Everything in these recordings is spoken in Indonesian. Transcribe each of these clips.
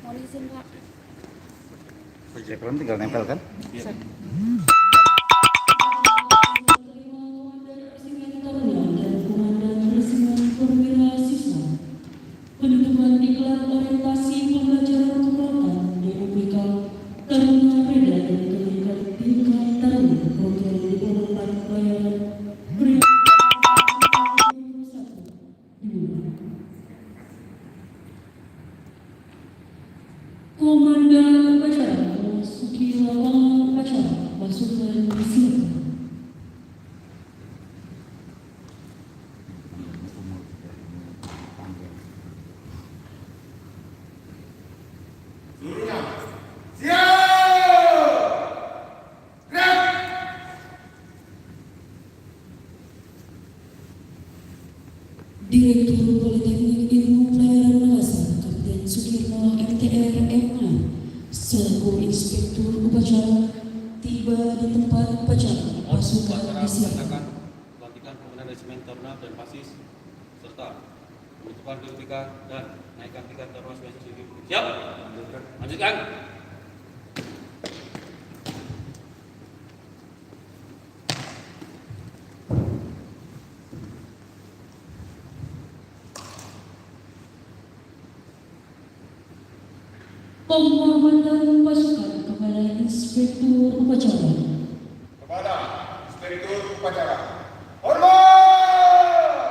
Mohon izin, Pak. Proyektor tinggal nempel kan? Iya. Penutupan iklan orientasi pembelajaran kelompok DUPK Taruna Reda dan Kementerian Tingkat Taruna Program Development Pelayanan Pria 2021. Komandan upacara memasuki lapangan upacara, pasukan disiapkan. Direktur Politeknik Ilmu Pelayaran Makassar, Kapten Sukirma MTR MA, selaku Inspektur Upacara, tiba di tempat upacara. Pasukan disiapkan. Pelantikan Komandan Resimen Taruna dan Pasis serta penutupan DUPK dan naikkan tingkat Taruna Spesialis Hidup. Siap? Lanjutkan. Penghormatan pasukan kepada Inspektur Upacara. Kepada Inspektur Upacara. Hormat!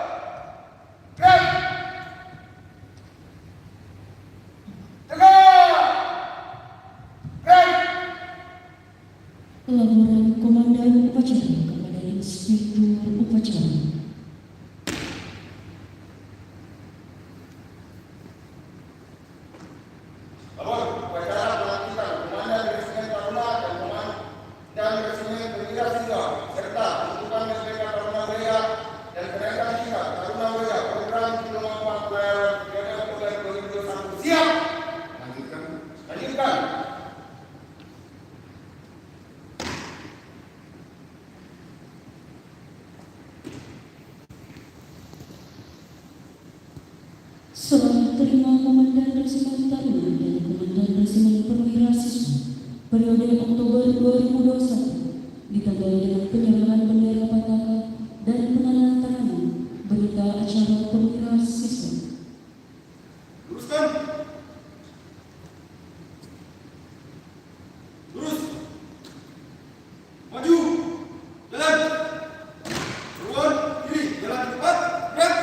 Gerak! Tegak! Gerak! Laporan Komandan Upacara kepada Inspektur Upacara. Lalu, upacara pelantikan Komandan Resimen Taruna dan Komandan Resimen Perwira Singga serta penutupan Resimen Taruna Jaya dan kenaikan tingkat Taruna Jaya program Diploma Pelayaran Pidana Program 2021. Siap! Lanjutkan. Serah terima Komandan Resimen Taruna dan Komandan Resimen Perwira Siswa periode Oktober 2021 ditandai dengan penyerahan bendera patakan dan penandatanganan berita acara Perwira Siswa. Luruskan. Lurus. Maju. Jalan. Turun. Kiri. Jalan cepat. Gerak.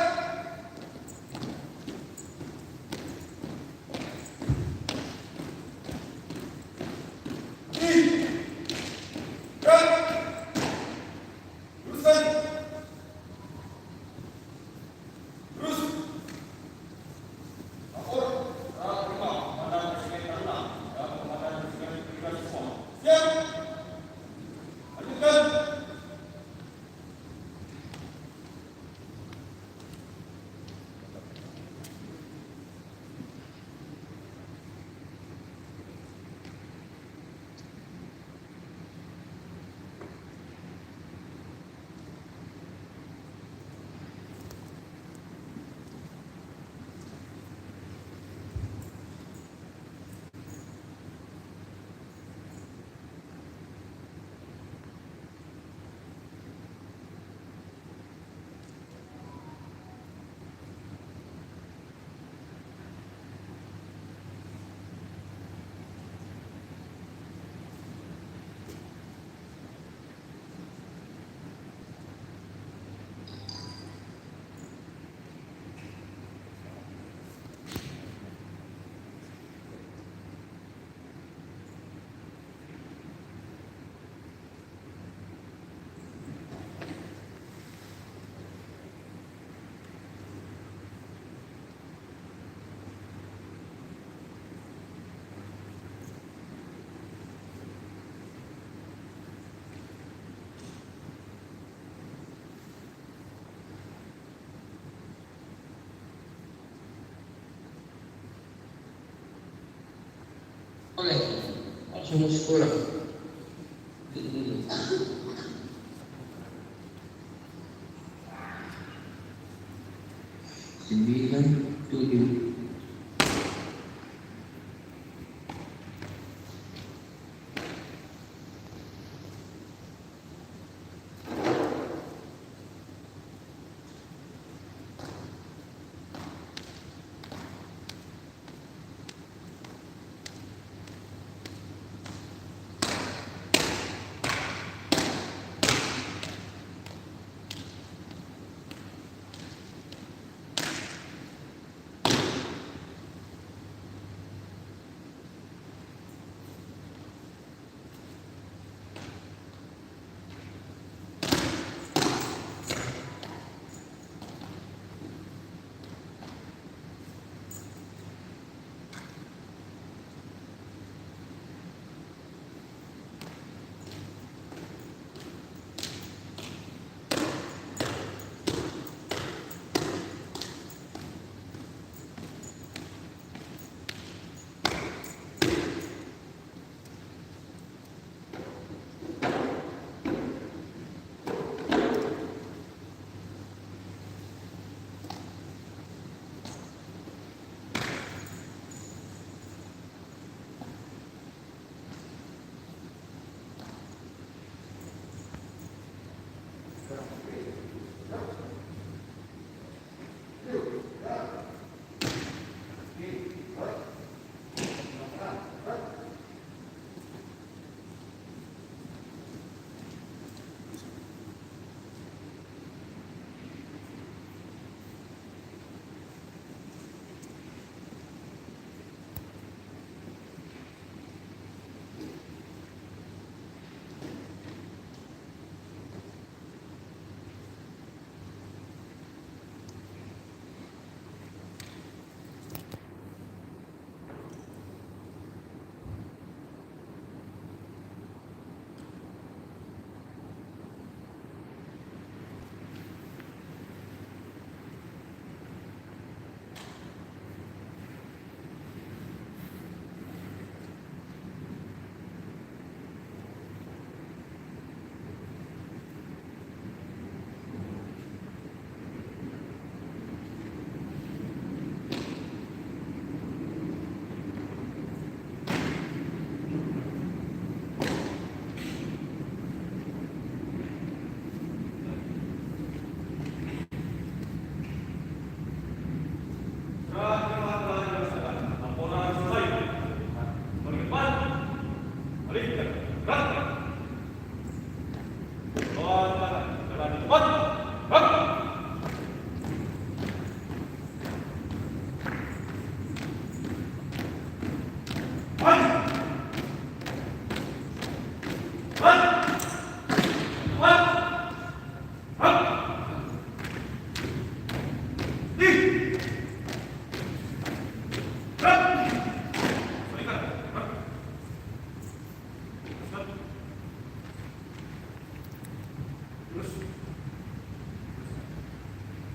Oke, langsung sekolah. 9, 7.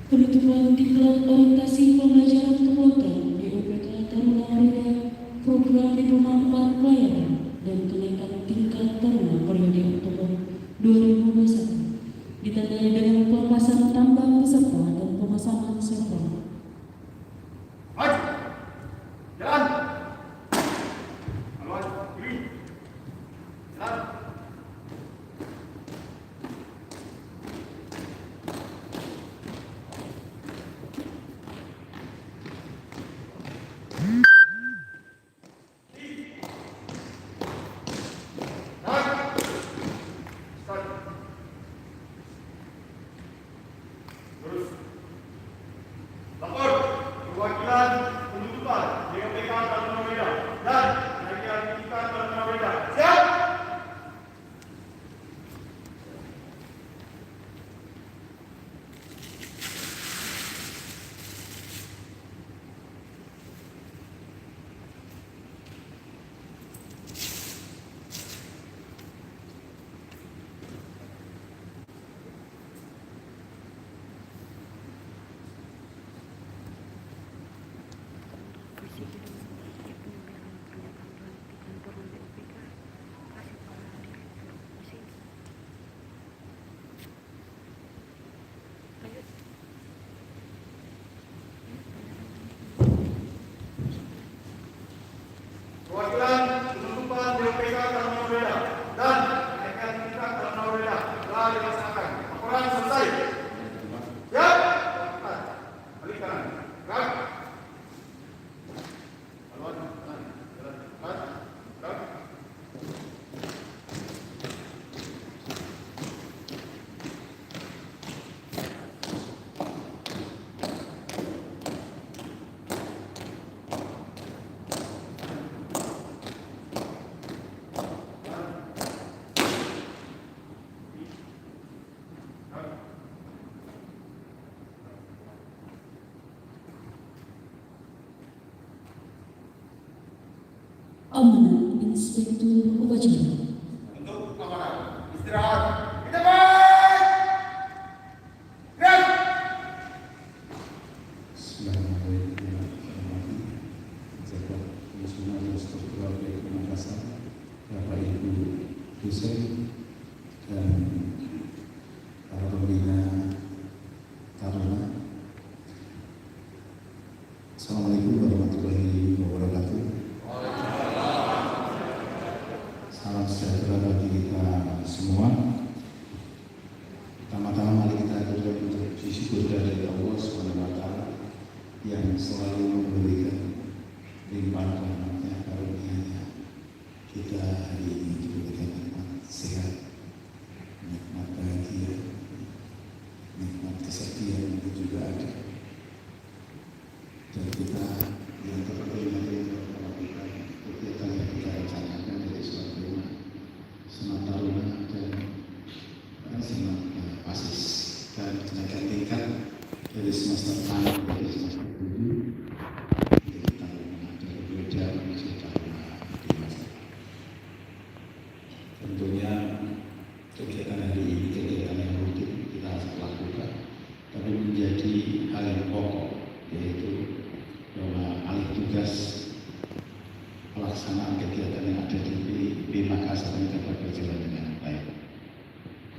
Penutupan diklat orientasi pembelajaran kepeloton di UPK Taruna Marida program Diploma 4 Pelayaran dan kenaikan tingkat Taruna periode Oktober 2021 ditandai dengan pelepasan tambang peserta dan pemasangan server. Maju. Jalan. Haluan kiri. Jalan. Amanat Inspektur Upacara. Untuk amanah. Istirahat. Kita baik. Gerak. Bismillahirrahmanirrahim. Jabat Nasional Struktural PKP Makassar, Bapak Ibu dosen dan para pembina Taruna. Assalamualaikum warahmatullahi wabarakatuh. Salam sejahtera bagi kita semua. Pertama-tama mari kita berdoa untuk syukur dari Allah SWT yang selalu memberikan limpahan rahmatnya, karunia-Nya. Kita hari ini diberikan nikmat sehat, nikmat bahagia, nikmat kesetiaan itu juga ada. Dan kita yang terpenting adalah melakukan kegiatan yang kita rencanakan dari senat taruna dan senat pasis dan kenaikan tingkat dari semester 6 dari semester 7 menjadi taruna dari belajar menjadi taruna dewasa. Tentunya kegiatan hari ini kegiatan yang rutin kita lakukan, tapi menjadi hal yang pokok, yaitu bahwa alih tugas pelaksanaan kegiatan yang ada di B Makassar ini dapat berjalan dengan baik.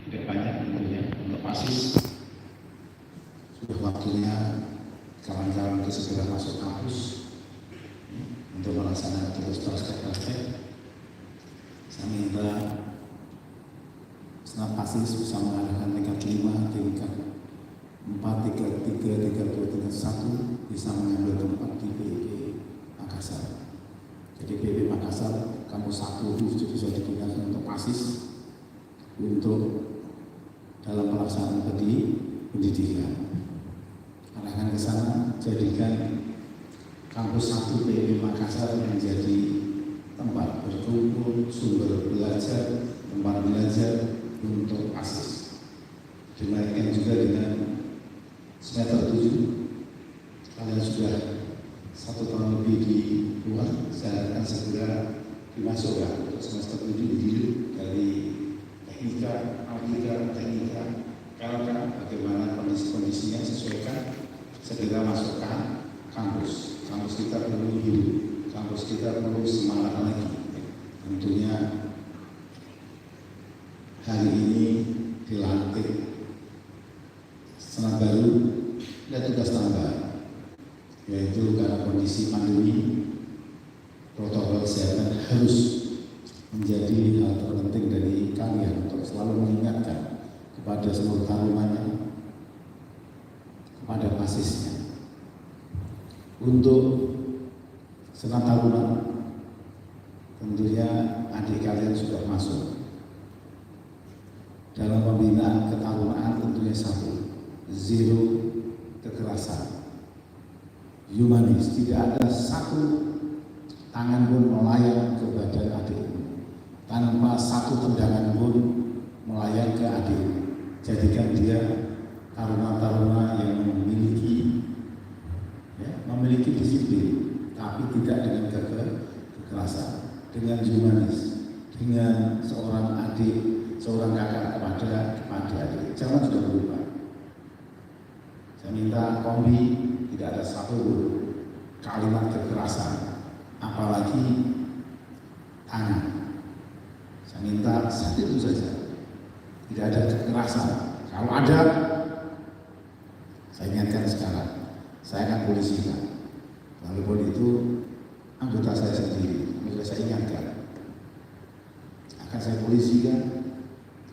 Tidak banyak tentunya untuk pasis. Sudah waktunya kawan-kawan itu segera masuk kampus untuk melaksanakan tugas praktek. Saya minta senat pasis bisa mengarahkan tingkat 5, tingkat 4, tingkat 3, tingkat 2, tingkat 1 bisa mengambil tempat di PIB Makassar. Jadi PIB Makassar kampus 1 itu bisa digunakan untuk pasis untuk dalam pelaksanaan pendidikan. Arahkan ke sana, jadikan kampus 1 PIB Makassar menjadi tempat berkumpul, sumber belajar, tempat belajar untuk pasis. Dinaikkan juga dengan semester 7. Kalian sudah 1 tahun lebih di luar, saya akan segera dimasukkan untuk semester 7 di dari teknika, teknika, karena bagaimana kondisinya sesuaikan, segera masukkan kampus. Kampus kita perlu hidup, kampus kita perlu semangat lagi. Tentunya hari ini dilantik senat baru dan tugas tambah, yaitu karena kondisi pandemi, protokol kesehatan harus menjadi hal terpenting dari kalian untuk selalu mengingatkan kepada seluruh tarunanya, kepada pasisnya. Untuk senat taruna, tentunya adik kalian sudah masuk dalam pembinaan ketarunaan. Tentunya satu, zero kekerasan, humanis, tidak ada satu tangan pun melayang ke badan adik, tanpa satu tendangan pun melayang ke adik. Jadikan dia taruna-taruna yang memiliki disiplin, tapi tidak dengan kekerasan, dengan humanis, dengan seorang adik, seorang kakak kepada adik. Jangan sudah berubah. Saya minta kombi tidak ada satu kalimat kekerasan, apalagi tangan. Saya minta satu itu saja, tidak ada kekerasan. Kalau ada, saya ingatkan sekarang, saya akan polisikan. Walaupun itu anggota saya sendiri, sudah saya ingatkan, akan saya polisikan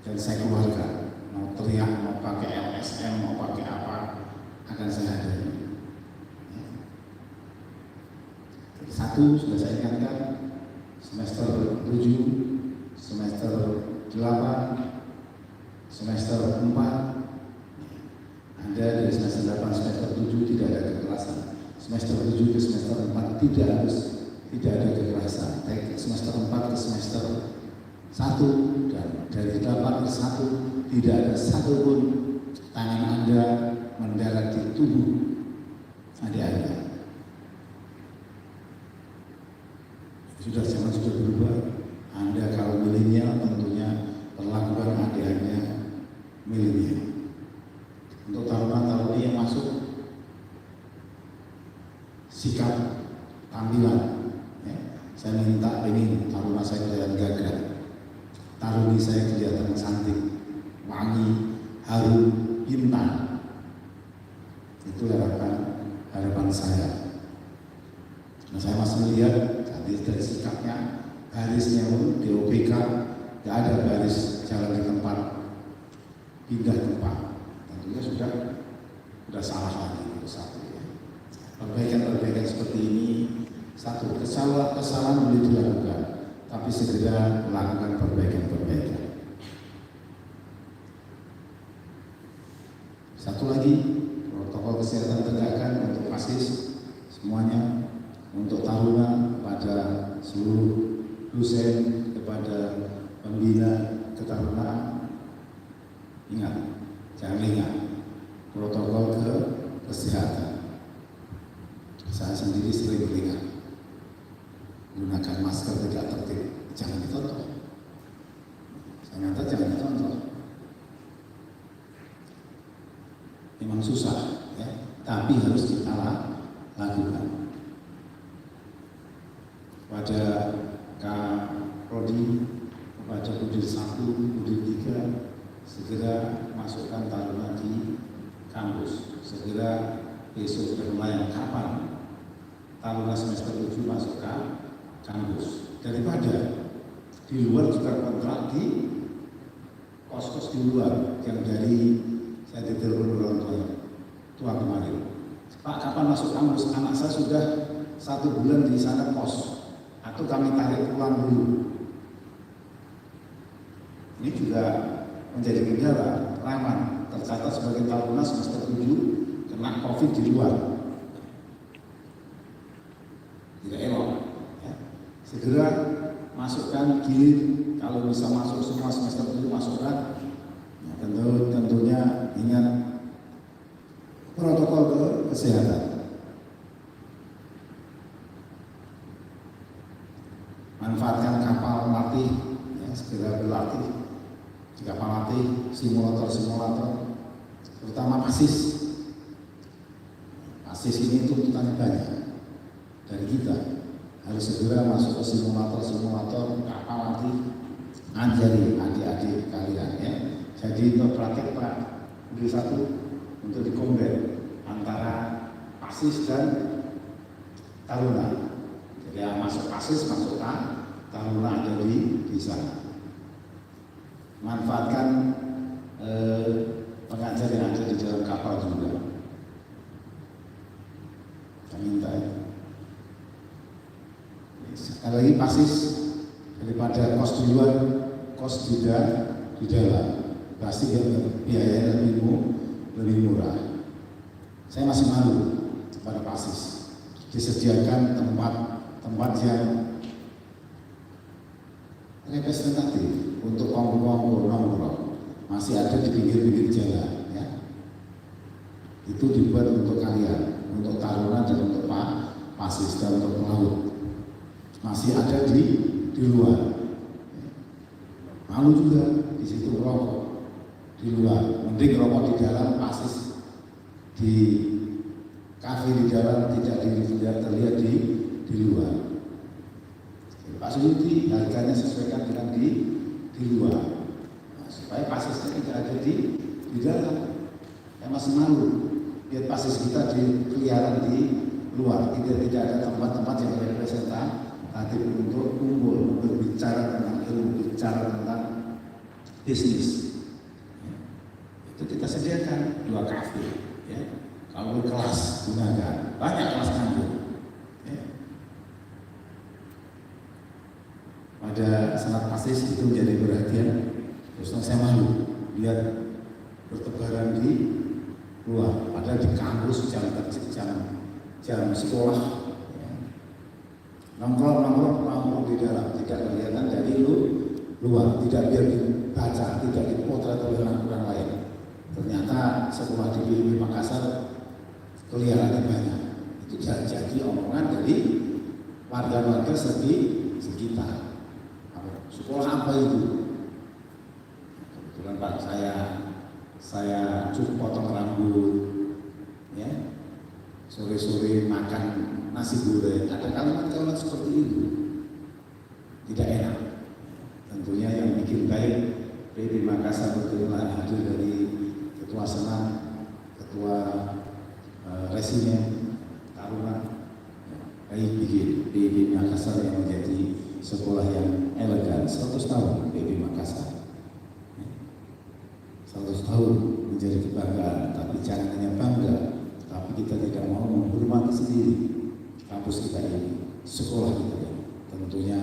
dan saya keluarkan. Mau teriak, mau pakai LSM, mau pakai apa, akan saya hadiri. Satu sudah saya ingatkan, semester 7, semester 8, semester 4, Anda dari semester 8, semester 7 tidak ada kekerasan. Semester 7 ke semester 4 tidak ada kekerasan. Baik semester 4 ke semester 1 dan dari 8 ke 1 tidak ada satupun tangan Anda mendarat di tubuh adik Anda. Zaman sudah berubah. Anda kalau milenial tentunya perlakuan adik-adiknya milenial. Untuk taruna-taruni yang masuk, sikap tampilan, ya. Saya minta ini taruna saya kelihatan gagah, taruni saya kelihatan cantik, wangi, harum, pintar. Itu harapan saya. Nah, saya masih melihat dari sikapnya, barisnya pun di OPK tidak ada baris jalan di tempat, pindah tempat. Tentunya sudah salah lagi itu satu, ya. Perbaikan seperti ini, satu, kesalahan boleh dilakukan, tapi segera melakukan perbaikan. Satu lagi, protokol kesehatan tegakkan untuk PASIS semuanya, untuk taruna, kepada seluruh dosen, kepada pembina ketarunaan. Ingat, jangan lengah protokol kesehatan. Saya sendiri sering lengah menggunakan masker tidak tertib, jangan ditonton. Saya nyata jangan ditonton. Memang susah, ya, tapi harus kita lakukan. Kepada Kak Prodi, kepada Kudir 1, Kudir 3, segera masukkan taruna di kampus. Segera besok bermulayan kapan taruna semester 7 masuk ke kampus. Daripada di luar juga kontrak di kos-kos di luar yang dari saya ditelepon orang tua kemarin. Pak, kapan masuk kampus? Anak saya sudah 1 bulan di sana kos, atau kami tarik pulang dulu. Ini juga menjadi kendala. Rahman tercatat sebagai taruna semester 7 kena COVID di luar. Tidak elok, ya. Segera masukkan gilir, kalau bisa masuk semua semester 7 masukkan. Nah, tentunya ingat protokol kesehatan. Manfaatkan kapal latih, ya, segera berlatih di kapal latih, simulator, terutama PASIS. PASIS ini tuntutannya banyak dari kita, harus segera masuk ke simulator kapal latih, ngajari adik-adik kalian, ya. Jadi untuk praktek Pak Kudir 1 untuk dikombin antara PASIS dan taruna. Jadi yang masuk PASIS, masukkan taruna ada di sana. Manfaatkan pengajar yang ada di dalam kapal juga. Kami minta, ya. Sekali lagi PASIS daripada kos di luar, kos di dalam pasti biayanya lebih murah. Saya masih malu kepada PASIS disediakan tempat yang representatif untuk nongkrong masih ada di pinggir-pinggir jalan, ya. Itu dibuat untuk kalian, untuk taruna dan untuk PASIS dan untuk pelaut. Masih ada di luar. Malu juga di situ rokok di luar. Mending rokok di dalam, PASIS di kafe di dalam, tidak terlihat di luar. Pak Suyuti harganya sesuaikan dengan di luar, nah, supaya PASISnya tidak ada di dalam. Saya masih malu lihat PASIS kita keliaran di luar, tidak ada tempat-tempat yang representatif untuk kumpul, berbicara tentang ilmu, bicara tentang bisnis. Itu kita sediakan 2 kafe, ya. Kalau kelas gunakan, banyak kelas nganggur. Pada saat PASIS itu menjadi perhatian, terus saya malu lihat bertebaran di luar, padahal di kampus jam sekolah, ya. Nongkrong di dalam, tidak kelihatan dari luar, tidak biar dibaca, tidak dipotret oleh orang lain. Ternyata sekolah di PIB Makassar kelihatannya banyak. Itu jadi omongan dari warga-warga sekitar. Sekolah apa itu? Kebetulan Pak, saya cukup potong rambut, ya. Sore-sore makan nasi goreng. Ada kalimat-kalimat seperti itu. Tidak enak. Tentunya yang bikin baik PB Makassar berterima hadir dari Ketua Senat, Ketua Resimen Taruna, baik bikin PB Makassar yang menjadi sekolah yang elegan. 100 tahun PB Makassar, 100 tahun menjadi kebanggaan. Tapi jangan hanya bangga, tapi kita tidak mau menghormati sendiri kampus kita ini, sekolah kita ini. Tentunya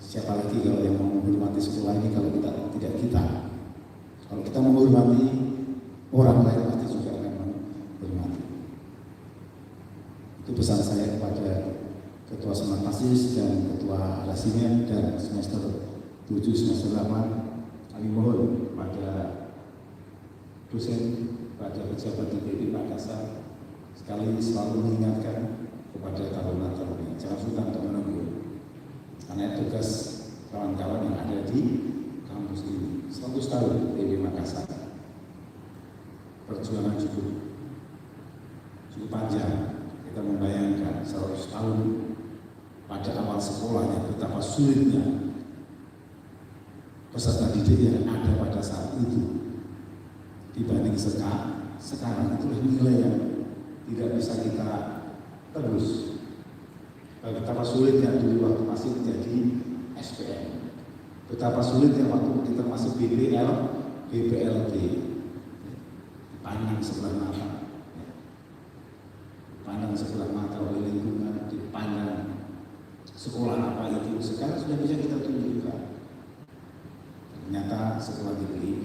siapa lagi kalau yang mau menghormati sekolah ini kalau tidak kita. Kalau kita menghormati, orang lain pasti juga akan menghormati. Itu pesan saya kepada Ketua Senat Pasis dan Ketua Resimen dan semester 7, semester 8. Kami mohon pada dosen, pada pejabat di PB Makassar sekali selalu mengingatkan kepada taruna-taruna jangan suka untuk menunggu, karena tugas kawan-kawan yang ada di kampus ini. 100 tahun PB Makassar, perjuangan cukup panjang. Kita membayangkan 100 tahun pada awal sekolahnya betapa sulitnya peserta didik yang ada pada saat itu dibanding sekarang. Itulah nilai yang tidak bisa kita tebus. Betapa sulitnya dulu waktu masih menjadi SPM, betapa sulitnya waktu kita masih BPLG, dipandang sebelah mata oleh lingkungan, dipandang sekolah apa itu. Sekarang sudah bisa kita tunjukkan. Ternyata sekolah di PIB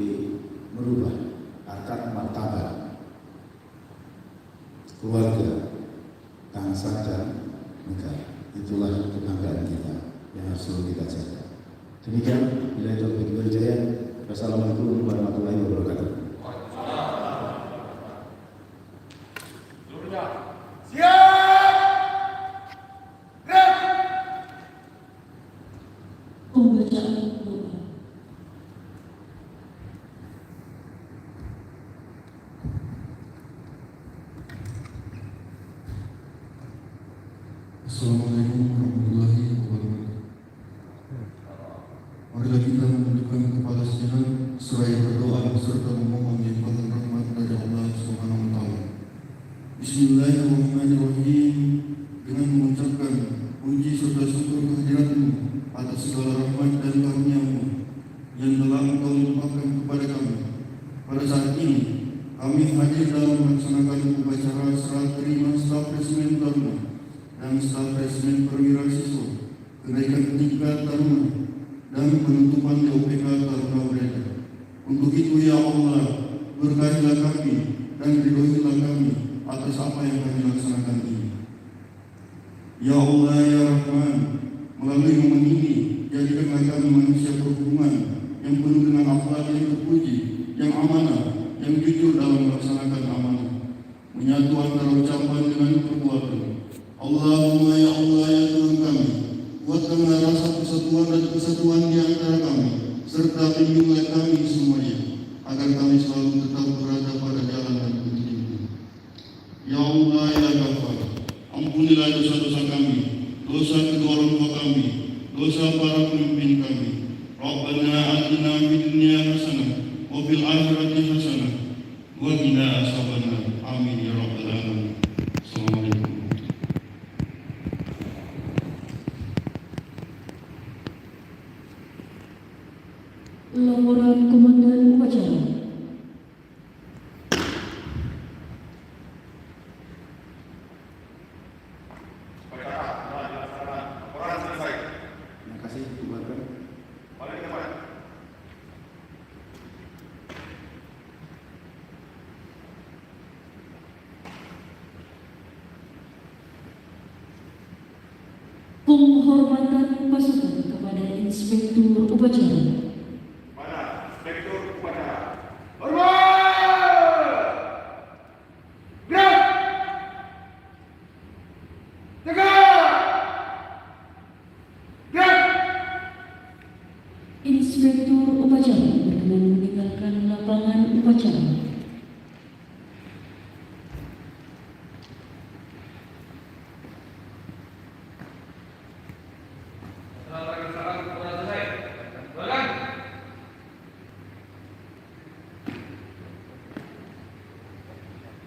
merubah harkat martabat keluarga, bangsa dan negara. Itulah kebanggaan kita yang harus selalu kita jaga. Demikian, bila itu berjaya. Wassalamualaikum warahmatullahi wabarakatuh. Pembacaan doa. Assalamualaikum warahmatullahi wabarakatuh. Marilah kita menundukkan kepala sejenak seraya berdoa serta memohon limpahan rahmat dari Allah Subhanahu wa taala. Bismillahirrahmanirrahim. Dengan mengucapkan puji serta syukur kehadirat-Mu atas segala rahmat dan karunia-Mu yang telah Engkau limpahkan kepada kami. Pada saat ini kami hadir dalam melaksanakan upacara serah terima staf resimen Taruna dan staf resimen perwira siswa, kenaikan tingkat taruna dan penutupan DOPK Taruna Breda. Untuk itu ya Allah, berkahilah kami dan ridhoilah kami atas apa yang kami laksanakan ini. Ya Allah ya Rahman, melalui momen ini jadikanlah kami manusia berhubungan yang penuh dengan akhlak yang terpuji, yang amanah, yang jujur dalam melaksanakan amanah, menyatu antara ucapan dengan perbuatan. Allahumma ya Allah ya Tuhan kami, kuatkanlah rasa persatuan dan kesatuan di antara kami, serta bimbinglah kami semuanya, agar kami selalu tetap berada pada jalan dan petunjuk-Mu. Ya Allah ya Ghafar, ampunilah dosa-dosa kami, dosa kedua orang tua kami, dosa para pemimpin kami. Rabbana atina fid dunya hasanah wa fil akhirati hasanah wa qina adzabannar. Amin ya rabbal alamin. Assalamualaikum. Laporan Komandan Upacara. Terima kasih, Bu Bakar. Penghormatan pasukan kepada Inspektur Upacara. Tegak! Inspektur upacara berkenan meninggalkan lapangan upacara.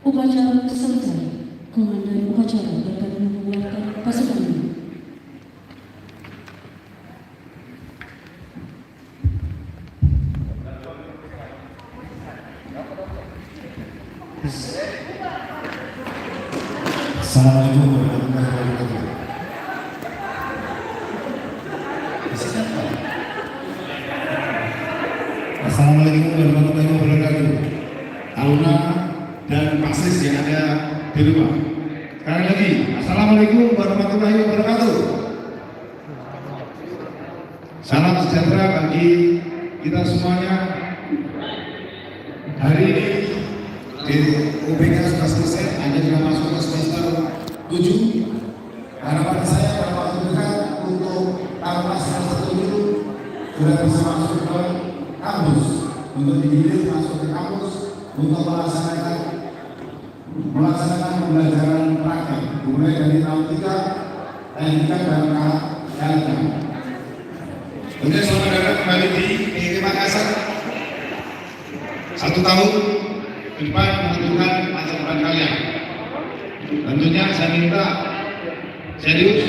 Upacara selesai. Komandan upacara dapat mengeluarkan pasukannya. Assalamualaikum warahmatullahi wabarakatuh. Assalamualaikum warahmatullahi wabarakatuh. Taruna dan Paksis yang ada di rumah. Sekali lagi, Assalamualaikum warahmatullahi wabarakatuh. Salam sejahtera bagi kita semuanya. Hari ini di UPK sudah selesai, Anda sudah masuk ke semester 7. Harapan saya pada waktu dekat untuk taruna semester 7 sudah bisa masuk ke kampus, untuk digilir masuk ke kampus untuk melaksanakan pembelajaran praktek mulai dari tahun 3, TNK dan KLK. Kemudian selamat datang kembali di PIK Makassar. 1 tahun ke depan menentukan masa depan kalian. Tentunya saya minta serius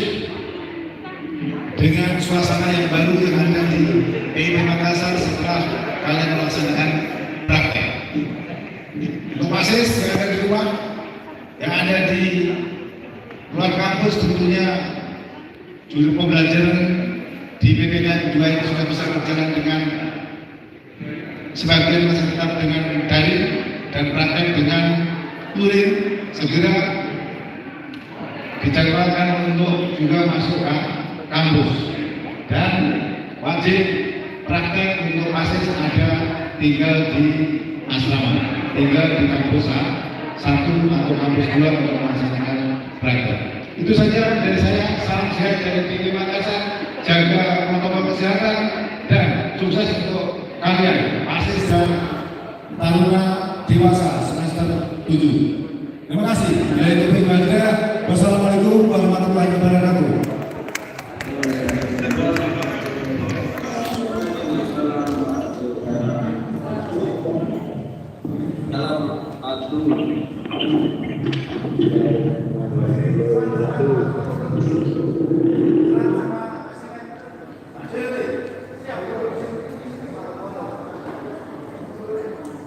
dengan suasana yang baru yang ada di PIK Makassar setelah kalian melaksanakan praktek. Untuk Paksis yang ada di rumah, yang ada di luar kampus, tentunya juru pembelajaran di PPK 2 ini sudah bisa berjalan dengan sebagian masih tetap dengan daring dan praktek dengan luring. Segera dijadwalkan untuk juga masuk ke kampus, dan wajib praktek untuk Paksis ada tinggal di asrama, tinggal di kampus 1 atau kampus 2 untuk melaksanakan praktek. Itu saja dari saya. Salam sehat dari PIK Makassar. Jaga protokol kesehatan dan sukses untuk kalian Paksis dan taruna dewasa semester 7. Terima kasih. Dari PIK Makassar. Wassalamualaikum warahmatullahi wabarakatuh. Dalam